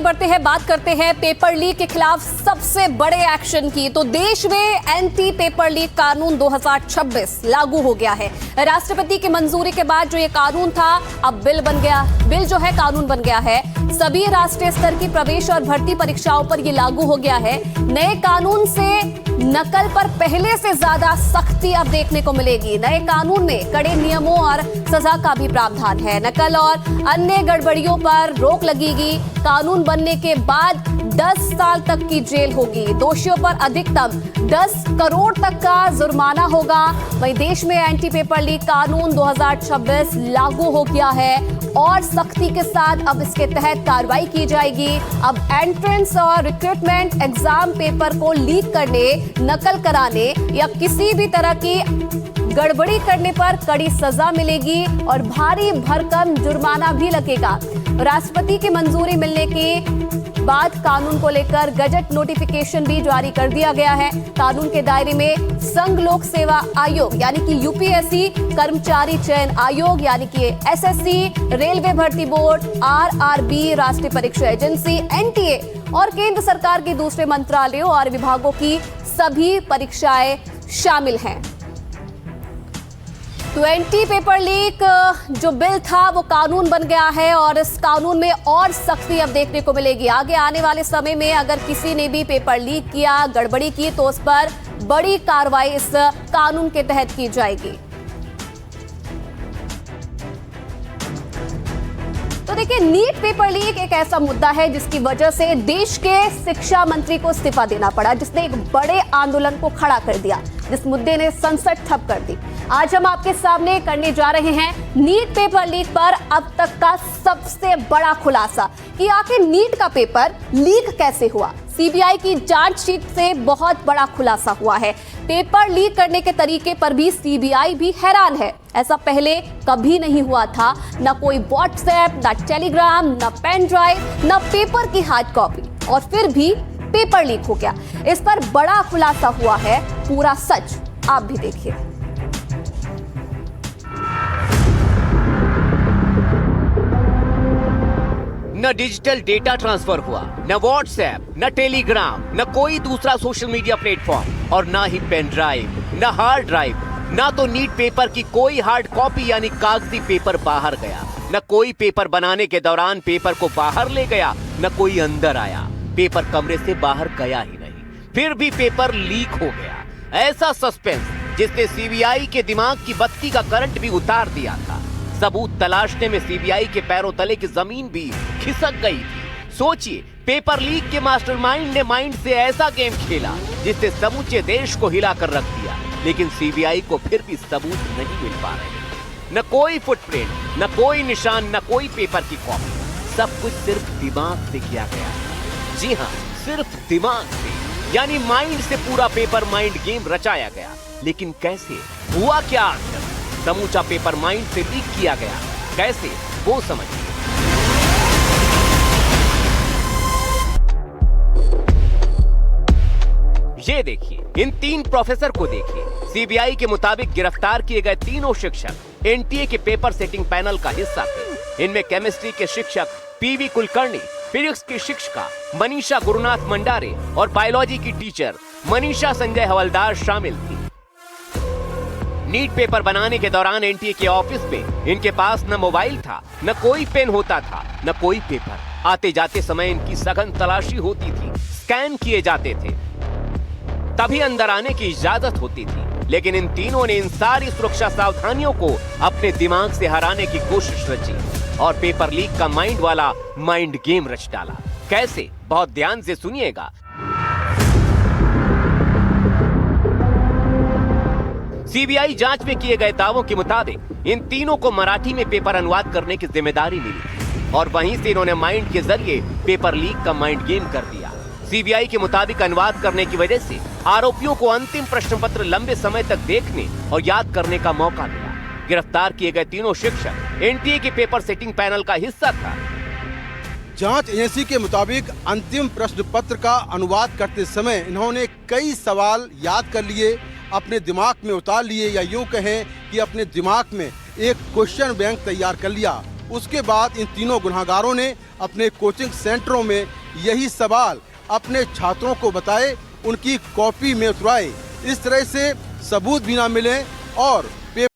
बढ़ते हैं, बात करते हैं पेपर लीक के खिलाफ सबसे बड़े एक्शन की। तो देश में एंटी पेपर लीक कानून 2026 लागू हो गया है। राष्ट्रपति की मंजूरी के बाद जो ये कानून था अब बिल बन गया, बिल जो है कानून बन गया है। सभी राष्ट्रीय स्तर की प्रवेश और भर्ती परीक्षाओं पर ये लागू हो गया है। नए कानून से नकल पर पहले से ज्यादा सख्ती अब देखने को मिलेगी। नए कानून में कड़े नियमों और सजा का भी प्रावधान है। नकल और अन्य गड़बड़ियों पर रोक लगेगी। कानून बनने के बाद 10 साल तक की जेल होगी। दोषियों पर अधिकतम 10 करोड़ तक का जुर्माना होगा। वहीं देश में एंटी पेपर लीक कानून 2026 लागू हो गया है और सख्ती के साथ अब इसके तहत कार्रवाई की जाएगी। अब एंट्रेंस और रिक्रूटमेंट एग्जाम पेपर को लीक करने, नकल कराने या किसी भी तरह की गड़बड़ी करने पर कड़ी सजा मिलेगी और भारी भरकम जुर्माना भी लगेगा। राष्ट्रपति की मंजूरी मिलने के बाद कानून को लेकर गजट नोटिफिकेशन भी जारी कर दिया गया है। कानून के दायरे में संघ लोक सेवा आयोग यानी कि यूपीएससी, कर्मचारी चयन आयोग यानी कि एसएससी, रेलवे भर्ती बोर्ड, आरआरबी, राष्ट्रीय परीक्षा एजेंसी, एनटीए और केंद्र सरकार के दूसरे मंत्रालयों और विभागों की सभी परीक्षाएं शामिल हैं। तो एंटी पेपर लीक जो बिल था वो कानून बन गया है और इस कानून में और सख्ती अब देखने को मिलेगी। आगे आने वाले समय में अगर किसी ने भी पेपर लीक किया, गड़बड़ी की तो उस पर बड़ी कार्रवाई इस कानून के तहत की जाएगी। तो देखिए, नीट पेपर लीक एक ऐसा मुद्दा है जिसकी वजह से देश के शिक्षा मंत्री को इस्तीफा देना पड़ा, जिसने एक बड़े आंदोलन को खड़ा कर दिया, जिस मुद्दे ने संसद ठप कर दी। आज हम आपके सामने करने जा रहे हैं नीट पेपर लीक पर अब तक का सबसे बड़ा खुलासा कि आखिर नीट का पेपर लीक कैसे हुआ। सीबीआई की जांच शीट से बहुत बड़ा खुलासा हुआ है। पेपर लीक करने के तरीके पर भी सीबीआई भी हैरान है। ऐसा पहले कभी नहीं हुआ था। न कोई व्हाट्सएप, न टेलीग्राम, न पेन ड्राइव, न पेपर की हार्ड कॉपी, और फिर भी पेपर लीक हो गया। इस पर बड़ा खुलासा हुआ है, पूरा सच आप भी देखिए। न डिजिटल डेटा ट्रांसफर हुआ, न व्हाट्सएप, न टेलीग्राम, न कोई दूसरा सोशल मीडिया प्लेटफॉर्म और न ही पेन ड्राइव, न हार्ड ड्राइव, न तो नीट पेपर की कोई हार्ड कॉपी यानी कागजी पेपर बाहर गया, न कोई पेपर बनाने के दौरान पेपर को बाहर ले गया, न कोई अंदर आया। पेपर कमरे से बाहर गया ही नहीं, फिर भी पेपर लीक हो गया। ऐसा सस्पेंस जिसने सीबीआई के दिमाग की बत्ती का करंट भी उतार दिया था। सबूत तलाशने में सीबीआई के पैरों तले की जमीन भी खिसक गई थी। सोचिए, पेपर लीक के मास्टरमाइंड ने माइंड से ऐसा गेम खेला जिससे समूचे देश को हिला कर रख दिया, लेकिन सीबीआई को फिर भी सबूत नहीं मिल पा रहे। न कोई फुटप्रिंट, न कोई निशान, न कोई पेपर की कॉपी। सब कुछ सिर्फ दिमाग से किया गया। जी हाँ, सिर्फ दिमाग से, यानी माइंड से पूरा पेपर माइंड गेम रचाया गया। लेकिन कैसे हुआ, क्या आखिर? समूचा पेपर माइंड से लीक किया गया, कैसे, वो समझिए। ये देखिए, इन 3 प्रोफेसर को देखिए। सीबीआई के मुताबिक गिरफ्तार किए गए तीनों शिक्षक एनटीए के पेपर सेटिंग पैनल का हिस्सा थे। इनमें केमिस्ट्री के शिक्षक पीवी कुलकर्णी, फिजिक्स की शिक्षिका मनीषा गुरुनाथ मंडारे और बायोलॉजी की टीचर मनीषा संजय हवलदार शामिल थी। नीट पेपर बनाने के दौरान एनटीए के ऑफिस में इनके पास न मोबाइल था, न कोई पेन होता था, न कोई पेपर। आते जाते समय इनकी सघन तलाशी होती थी, स्कैन किए जाते थे, तभी अंदर आने की इजाजत होती थी। लेकिन इन तीनों ने इन सारी सुरक्षा सावधानियों को अपने दिमाग से हराने की कोशिश रची और पेपर लीक का माइंड वाला माइंड गेम रच डाला। कैसे? बहुत ध्यान से सुनिएगा। सीबीआई जांच में किए गए दावों के मुताबिक इन तीनों को मराठी में पेपर अनुवाद करने की जिम्मेदारी मिली और वहीं से इन्होंने माइंड के जरिए पेपर लीक का माइंड गेम कर दिया। सीबीआई के मुताबिक अनुवाद करने की वजह से आरोपियों को अंतिम प्रश्न पत्र लंबे समय तक देखने और याद करने का मौका मिला। गिरफ्तार किए गए तीनों शिक्षक एनटीए के पेपर सेटिंग पैनल का हिस्सा था। जांच एजेंसी के मुताबिक अंतिम प्रश्न पत्र का अनुवाद करते समय इन्होंने कई सवाल याद कर लिए, अपने दिमाग में उतार लिए, या यूं कहें कि अपने दिमाग में एक क्वेश्चन बैंक तैयार कर लिया उसके बाद इन तीनों गुनहगारों ने अपने कोचिंग सेंटरों में यही सवाल अपने छात्रों को बताए, उनकी कॉपी में उतरवाए। इस तरह से सबूत भी ना मिले और